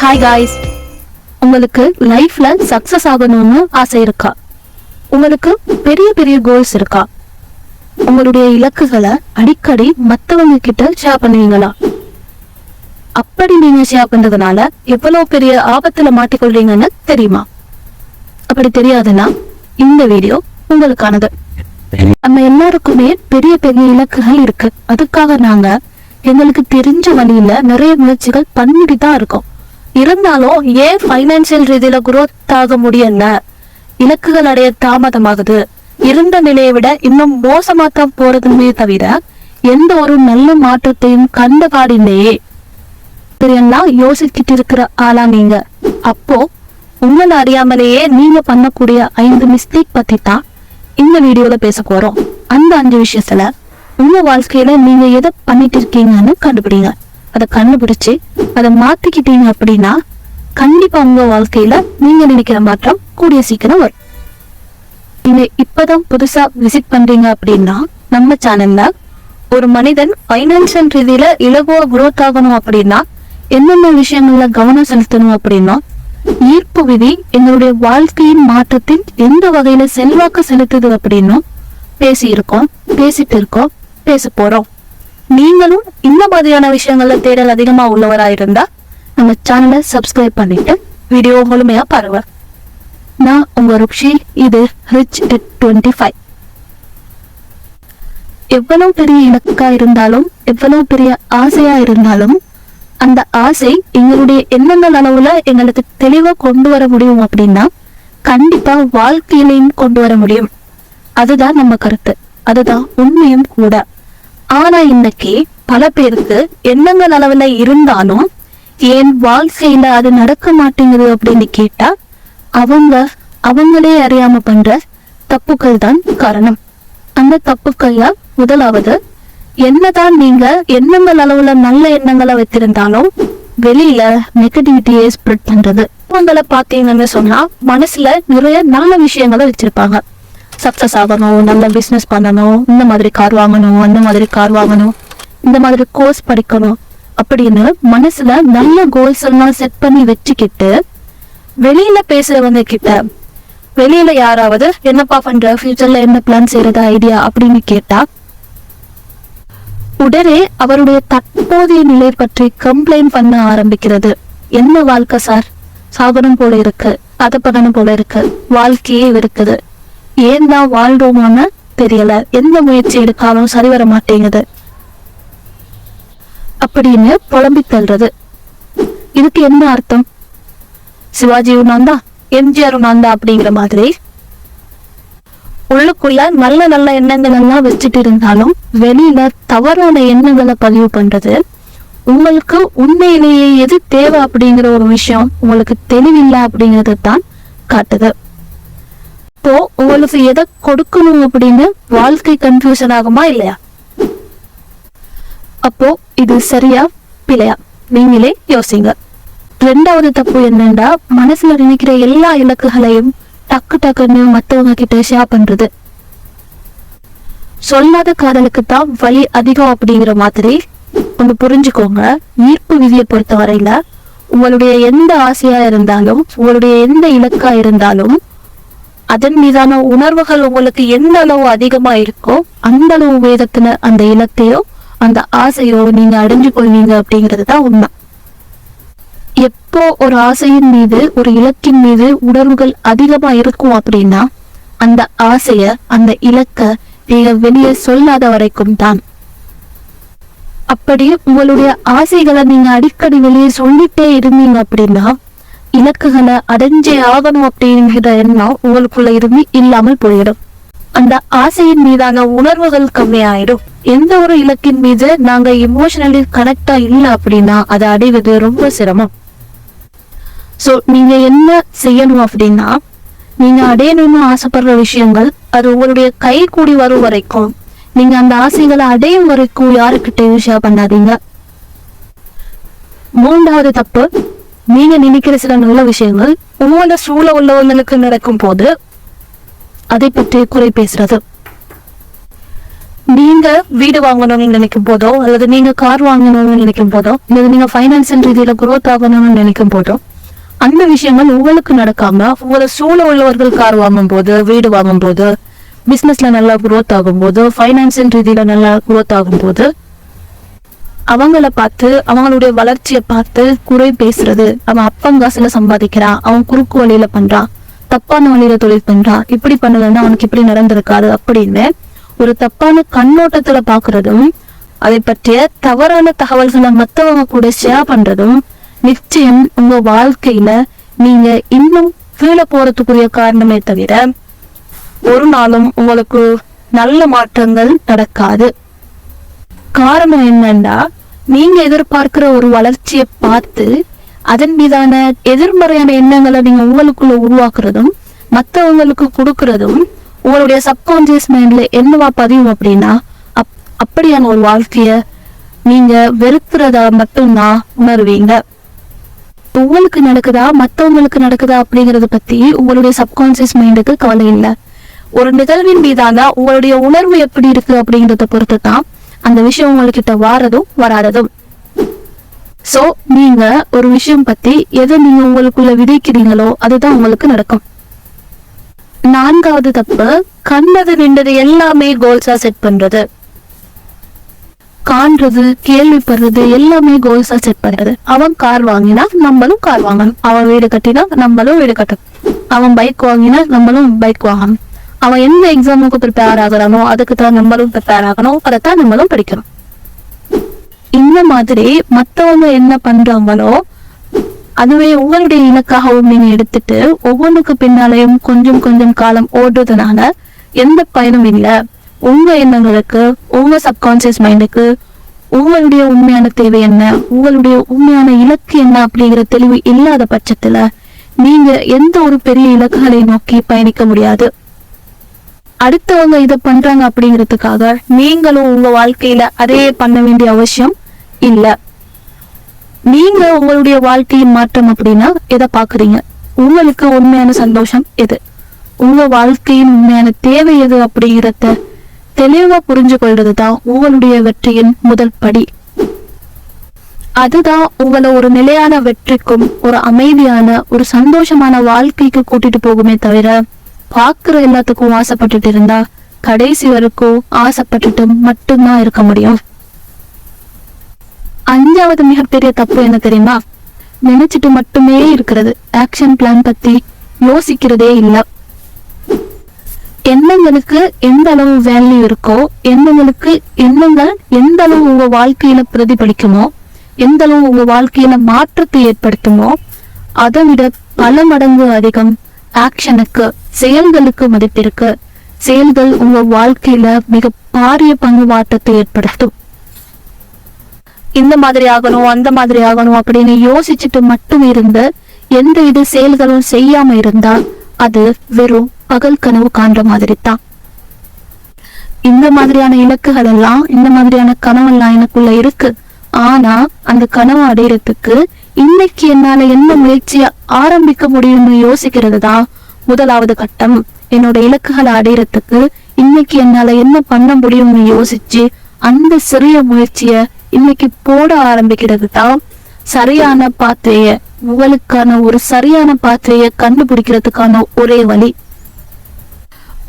Hi guys, உங்களுக்கு லைஃப்ல success ஆகணும்னு ஆசை இருக்கா? உங்களுக்கு பெரிய பெரிய கோல்ஸ் இருக்கா? உங்களுடைய இலக்குகளை அடிக்கடி மத்தவங்க கிட்ட ஷேர் பண்ணுவீங்களா? அப்படி நீங்க ஷேர் பண்றதுனால எவ்வளவு பெரிய ஆபத்துல மாட்டிக்கொள்றீங்கன்னு தெரியுமா? அப்படி தெரியாதுன்னா இந்த வீடியோ உங்களுக்கானது. நம்ம எல்லாருக்குமே பெரிய பெரிய இலக்குகள் இருக்கு. அதுக்காக நாங்க எங்களுக்கு தெரிஞ்ச வழியில நிறைய முயற்சிகள் பண்ணிட்டு தான் இருக்கோம். இருந்தாலும் ஏன் பைனான்சியல் ரீதியில குரோத் ஆக முடியல, இலக்குகள் அடைய தாமதமாகுது, இருந்த நிலையை விட இன்னும் மோசமாத்தான் போறதுமே தவிர எந்த ஒரு நல்ல மாற்றத்தையும் கண்டபாடில்லையே எல்லாம் யோசிச்சுட்டு இருக்கிற ஆளா நீங்க? அப்போ உங்களை அறியாமலேயே நீங்க பண்ணக்கூடிய 5 மிஸ்டேக் பத்தி தான் இந்த வீடியோல பேச போறோம். அந்த 5 விஷயத்துல உங்க வாழ்க்கையில நீங்க எதை பண்ணிட்டு இருக்கீங்கன்னு கண்டுபிடிங்க. அதை கண்டுபிடிச்சு அதை மாத்திக்கிட்டீங்க அப்படின்னா கண்டிப்பா உங்க வாழ்க்கையில நீங்க நினைக்கிற மாற்றம் கூடிய சீக்கிரம் வரும். நீங்க இப்பதான் புதுசா விசிட் பண்றீங்க அப்படின்னா நம்ம சேனல்ல ஒரு மனிதன் பைனான்சியல் ரீதியில இலகுவா குரோத் ஆகணும் அப்படின்னா என்னென்ன விஷயங்கள்ல கவனம் செலுத்தணும் அப்படின்னா ஈர்ப்பு விதி எங்களுடைய வாழ்க்கையின் மாற்றத்தில் எந்த வகையில செல்வாக்கு செலுத்துது அப்படின்னு பேசிட்டு இருக்கோம், பேச போறோம். நீங்களும் இந்த மாதிரியான விஷயங்கள்ல தேடல் அதிகமா உள்ளவரா இருந்தா நம்ம சேனலை சப்ஸ்கிரைப் பண்ணிட்டு வீடியோ முழுமையா பாருங்க. நான் உங்க ருக்ஷி, இது ரிச் at 25. எவ்வளவு பெரிய இலக்கா இருந்தாலும் எவ்வளவு பெரிய ஆசையா இருந்தாலும் அந்த ஆசை எங்களுடைய எண்ணங்கள் அளவுல எங்களுக்கு தெளிவா கொண்டு வர முடியும் அப்படின்னா கண்டிப்பா வாழ்க்கையிலையும் கொண்டு வர முடியும். அதுதான் நம்ம கருத்து, அதுதான் உண்மையும் கூட. ஆனா இன்னைக்கு பல பேருக்கு எண்ணங்கள் அளவுல இருந்தாலும் ஏன் வாழ்க்கையில அது நடக்க மாட்டேங்குது அப்படின்னு கேட்டா அவங்களே அறியாம பண்ற தப்புக்கள் தான் காரணம். அந்த தப்புக்கள்ல முதலாவது, என்னதான் நீங்க எண்ணங்கள் அளவுல நல்ல எண்ணங்களை வச்சிருந்தாலும் வெளியில நெகட்டிவிட்டியை ஸ்ப்ரெட் பண்றது. உங்களை பாத்தீங்கன்னு சொன்னா மனசுல நிறைய நல்ல விஷயங்களை வச்சிருப்பாங்க. சக்சஸ் ஆகணும், நல்ல பிசினஸ் பண்ணணும், இந்த மாதிரி கார் வாங்கணும், அந்த மாதிரி கார் வாங்கணும், இந்த மாதிரி கோர்ஸ் படிக்கணும் அப்படின்னு மனசுல நல்ல கோல்ஸ் எல்லாம் செட் பண்ணி வச்சுக்கிட்டு வெளியில பேசுறவங்க கிட்ட, வெளியில யாராவது என்னப்பா பண்ற, ஃபியூச்சர்ல என்ன பிளான் செய்யறது, ஐடியா அப்படின்னு கேட்டா உடனே அவருடைய தற்போதைய நிலை பற்றி கம்ப்ளைண்ட் பண்ண ஆரம்பிக்கிறது. என்ன வாழ்க்கை சார், சாகனம் போல இருக்கு, அதை பண்ணணும் போல இருக்கு, வாழ்க்கையே இருக்குது, ஏன் தான் வாழ்றோமோன்னு தெரியல, எந்த முயற்சி எடுக்காலும் சரி வர மாட்டேங்குது அப்படின்னு புலம்பி தள்ளுறது. இதுக்கு என்ன அர்த்தம்? சிவாஜியும் நான் தான், எம்ஜிஆரும் நான் தான் அப்படிங்கிற மாதிரி உள்ளுக்குள்ள நல்ல நல்ல எண்ணங்கள் எல்லாம் வச்சுட்டு இருந்தாலும் வெளியில தவறான எண்ணங்களை பதிவு பண்றது உங்களுக்கு உண்மையிலேயே எது தேவை அப்படிங்கிற ஒரு விஷயம் உங்களுக்கு தெளிவில்லை அப்படிங்கிறது தான் காட்டுது. இப்போ உங்களுக்கு எதை கொடுக்கணும் அப்படின்னு வாழ்க்கை கன்ஃபியூஷன் ஆகுமா இல்லையா? அப்போ இது சரியா பிழையா நீங்களே யோசிங்க. 2வது தப்பு என்னன்னா, மனசுல நினைக்கிற எல்லா இலக்குகளையும் டக்குன்னு மத்தவங்க கிட்ட ஷேர் பண்றது. சொல்லாத காதலுக்கு தான் வலி அதிகம் அப்படிங்கிற மாதிரி ஒன்று புரிஞ்சுக்கோங்க. ஈர்ப்பு விதியை பொறுத்த வரையில உங்களுடைய எந்த ஆசையா இருந்தாலும், உங்களுடைய எந்த இலக்கா இருந்தாலும் அதன் மீதான உணர்வுகள் உங்களுக்கு எந்த அளவு அதிகமா இருக்கோ அந்த அளவு வேகத்துல அந்த இலக்கையோ அந்த ஆசையோ நீங்க அடைஞ்சு கொள்வீங்க அப்படிங்கிறது தான் உண்மை. எப்போ ஒரு ஆசையின் மீது, ஒரு இலக்கின் மீது உணர்வுகள் அதிகமா இருக்கும் அப்படின்னா அந்த ஆசைய, அந்த இலக்க நீங்க வெளியே சொல்லாத வரைக்கும் தான். அப்படி உங்களுடைய ஆசைகளை நீங்க அடிக்கடி வெளியே சொல்லிட்டே இருந்தீங்க அப்படின்னா இலக்குகளை அடைஞ்சே ஆகணும் அப்படிங்கிற எண்ணம் உங்களுக்குள்ள இருந்து இல்லாமல் போயிடும். அந்த ஆசையின் மீதான உணர்வுகள் கம்மியாயிடும். எந்த ஒரு இலக்கின் மீது நாங்க இமோஷனலி கனெக்டா இல்லை அப்படின்னா அதை அடைவது ரொம்ப சிரமம். சோ நீங்க என்ன செய்யணும் அப்படின்னா, நீங்க அடையணும்னு ஆசைப்படுற விஷயங்கள் அது உங்களுடைய கை கூடி வரும் வரைக்கும், நீங்க அந்த ஆசைகளை அடையும் வரைக்கும் யாருக்கிட்டையும் ஷேர் பண்ணாதீங்க. 3வது தப்பு, நீங்க நினைக்கிற சில நல்ல விஷயங்கள் உங்களோட சூழ உள்ளவங்களுக்கு நடக்கும் போது அதை பற்றி குறை பேசுறது. நீங்க வீடு வாங்கணும்னு நினைக்கும் போதோ, அல்லது நீங்க கார் வாங்கணும்னு நினைக்கும் போதோ, அல்லது நீங்க பைனான்சியல் ரீதியில குரோத் ஆகணும்னு நினைக்கும் போதோ, அந்த விஷயங்கள் உங்களுக்கு நடக்காம உங்களை சூழ உள்ளவர்கள் கார் வாங்கும் போது, வீடு வாங்கும் போது, பிசினஸ்ல நல்லா குரோத் ஆகும் போது, பைனான்சியல் ரீதியில நல்லா குரோத் ஆகும் போது, அவங்கள பார்த்து அவங்களுடைய வளர்ச்சியை பார்த்து குறை பேசுறது, அவன் அப்பங்காசுல சம்பாதிக்கிறான், அவன் குறுக்கு வழியில பண்றான், தப்பான வழியில தொழில் பண்றான், இப்படி பண்ணலன்னா அவனுக்கு இப்படி நடந்திருக்காது அப்படின்னு ஒரு தப்பான கண்ணோட்டத்துல பாக்குறதும், அதை பற்றிய தவறான தகவல்களை மத்தவங்க கூட ஷேர் பண்றதும் நிச்சயம் உங்க வாழ்க்கையில நீங்க இன்னும் கீழே போறதுக்குரிய காரணமே தவிர ஒரு நாளும் உங்களுக்கு நல்ல மாற்றங்கள் நடக்காது. காரணம் என்னன்னா, நீங்க எதிர்பார்க்கிற ஒரு வளர்ச்சியை பார்த்து அதன் மீதான எதிர்மறையான எண்ணங்களை நீங்க உங்களுக்குள்ள உருவாக்குறதும் மற்றவங்களுக்கு கொடுக்கறதும் உங்களுடைய சப்கான்சியஸ் மைண்ட்ல என்னவா பதியும் அப்படின்னா, அப்படியான ஒரு வாழ்க்கைய நீங்க வெறுக்கிறதா மட்டும்தான் உணர்வீங்க. உங்களுக்கு நடக்குதா மற்றவங்களுக்கு நடக்குதா அப்படிங்கறத பத்தி உங்களுடைய சப்கான்சியஸ் மைண்டுக்கு கவலை இல்லை. ஒரு நிகழ்வின் மீதான உங்களுடைய உணர்வு எப்படி இருக்கு அப்படிங்கறத பொறுத்து தான் அந்த விஷயம் உங்ககிட்ட வாரதும் வராததும். சோ நீங்க ஒரு விஷயம் பத்தி எதை நீங்க உங்களுக்குள்ள விதைக்கிறீங்களோ அதுதான் உங்களுக்கு நடக்கும். 4வது தப்பு, கண்டது நின்றது எல்லாமே கோல்ஸா செட் பண்றது. காண்றது கேள்விப்படுறது எல்லாமே கோல்ஸா செட் பண்றது. அவன் கார் வாங்கினா நம்மளும் கார் வாங்கணும், அவன் வீடு கட்டினா நம்மளும் வீடு கட்டணும், அவன் பைக் வாங்கினா நம்மளும் பைக் வாங்கணும், அவன் எந்த எக்ஸாமுக்கு ப்ரிப்பேர் ஆகிறானோ அதுக்கு தான் நம்மளும் ப்ரிப்பேர் ஆகணும், அதைத்தான் நம்மளும் படிக்கணும். இந்த மாதிரி மத்தவங்க என்ன பண்றாங்களோ அதுவே உங்களுடைய இலக்காகவும் நீங்க எடுத்துட்டு ஒவ்வொன்றுக்கு பின்னாலையும் கொஞ்சம் கொஞ்சம் காலம் ஓடுறதுனால எந்த பயனும் இல்லை. உங்க எண்ணங்களுக்கு, உங்க சப்கான்சியஸ் மைண்டுக்கு உங்களுடைய உண்மையான தேவை என்ன, உங்களுடைய உண்மையான இலக்கு என்ன அப்படிங்கிற தெளிவு இல்லாத பட்சத்துல நீங்க எந்த ஒரு பெரிய இலக்குகளை நோக்கி பயணிக்க முடியாது. அடுத்தவங்க இதை பண்றாங்க அப்படிங்கிறதுக்காக நீங்களும் உங்க வாழ்க்கையில அதே பண்ண வேண்டிய அவசியம் இல்ல. நீங்க உங்களுடைய வாழ்க்கையின் மாற்றம் அப்படின்னா எதை பாக்குறீங்க, உங்களுக்கு உண்மையான சந்தோஷம் எது, உங்க வாழ்க்கையின் உண்மையான தேவை எது அப்படிங்கிறத தெளிவா புரிஞ்சு கொள்றதுதான் உங்களுடைய வெற்றியின் முதல் படி. அதுதான் உங்களை ஒரு நிலையான வெற்றிக்கும் ஒரு அமைதியான ஒரு சந்தோஷமான வாழ்க்கைக்கு கூட்டிட்டு போகுமே தவிர பாக்குற எல்லாத்துக்கும் ஆசைப்பட்டுட்டு இருந்தா கடைசி வரைக்கும் ஆசைப்பட்டுட்டு மட்டும்தான் இருக்க முடியும். 5வது மிகப்பெரிய தப்பு என்ன தெரியுமா, நினைச்சிட்டு மட்டுமே இருக்கிறது, ஆக்ஷன் பிளான் பத்தி யோசிக்கிறதே இல்லை. எண்ணங்களுக்கு எந்த அளவு வேல்யூ இருக்கோ, எண்ணங்கள் எந்த அளவு உங்க வாழ்க்கையில பிரதிபலிக்குமோ, எந்த அளவு உங்க வாழ்க்கையில மாற்றத்தை ஏற்படுத்துமோ அதை விட பல மடங்கு அதிகம் ஆக்ஷனுக்கு, செயல்களுக்கு மதிப்பிருக்கு. செயல்கள் உங்க வாழ்க்கையில மிக பாரிய பங்கு மாற்றத்தை ஏற்படுத்தும். இந்த மாதிரி ஆகணும் அந்த மாதிரி ஆகணும் அப்படின்னு யோசிச்சுட்டு மட்டும் இருந்து எந்த இது செயல்களும் செய்யாம இருந்தா அது வெறும் பகல் கனவு காண்ற மாதிரி தான். இந்த மாதிரியான இலக்குகள் எல்லாம், இந்த மாதிரியான கனவெல்லாம் எனக்குள்ள இருக்கு. ஆனா அந்த கனவு அடையறதுக்கு இன்னைக்கு என்னால என்ன முயற்சியை ஆரம்பிக்க முடியும்னு யோசிக்கிறது தான் 1வது கட்டம். என்னோட இலக்குகளை அடையறதுக்கு இன்னைக்கு என்னால என்ன பண்ண முடியும்னு யோசிச்சு அந்த சிறிய முயற்சிய இன்னைக்கு போட ஆரம்பிக்கிறது தான் சரியான பாத்திரைய, உங்களுக்கான ஒரு சரியான பாத்திரைய கண்டுபிடிக்கிறதுக்கான ஒரே வழி.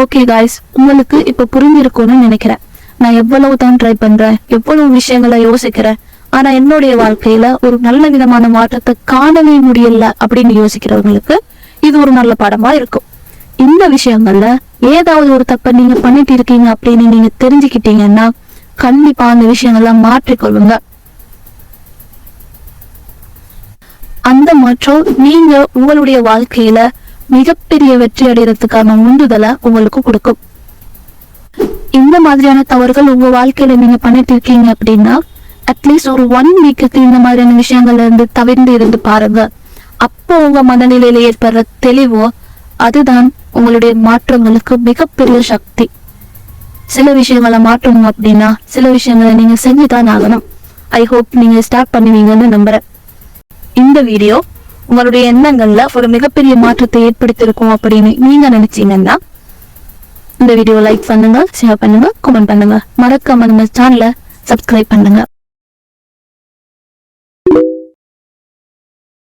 ஓகே காய்ஸ், உங்களுக்கு இப்ப புரிஞ்சிருக்கும்னு நினைக்கிறேன். நான் எவ்வளவு தான் ட்ரை பண்றேன், எவ்வளவு விஷயங்களை யோசிக்கிறேன், ஆனா என்னுடைய வாழ்க்கையில ஒரு நல்ல விதமான மாற்றத்தை காணவே முடியல அப்படின்னு யோசிக்கிறவங்களுக்கு இது ஒரு நல்ல பாடமா இருக்கும். இந்த விஷயங்கள்ல ஏதாவது ஒரு தப்ப நீங்க பண்ணிட்டு இருக்கீங்க அப்படின்னு நீங்க தெரிஞ்சுக்கிட்டீங்கன்னா கண்டிப்பா அந்த விஷயங்கள்லாம் மாற்றிக்கொள்ளுங்க. அந்த மாற்றம் நீங்க உங்களுடைய வாழ்க்கையில மிகப்பெரிய வெற்றி அடைகிறதுக்கான உந்துதலை உங்களுக்கு கொடுக்கும். இந்த மாதிரியான தவறுகள் உங்க வாழ்க்கையில நீங்க பண்ணிட்டு இருக்கீங்க அப்படின்னா அட்லீஸ்ட் ஒரு 1 வீக்குக்கு இந்த மாதிரியான விஷயங்கள்ல இருந்து தவிர்ந்து இருந்து பாருங்க. அப்போ உங்க மனநிலையில ஏற்படுற தெளிவோ அதுதான் உங்களுடைய மாற்றங்களுக்கு மிகப்பெரிய சக்தி. சில விஷயங்களை மாற்றணும் அப்படின்னா சில விஷயங்களை நீங்க செஞ்சுதான் ஆகணும். ஐ ஹோப் நீங்க ஸ்டார்ட் பண்ணுவீங்கன்னு நம்புறேன். இந்த வீடியோ உங்களுடைய எண்ணங்கள்ல ஒரு மிகப்பெரிய மாற்றத்தை ஏற்படுத்தியிருக்கும் அப்படின்னு நீங்க நினைச்சீங்கன்னா இந்த வீடியோ லைக் பண்ணுங்க, ஷேர் பண்ணுங்க, கமெண்ட் பண்ணுங்க. மறக்காம நம்ம சேனலை சப்ஸ்கிரைப் பண்ணுங்க.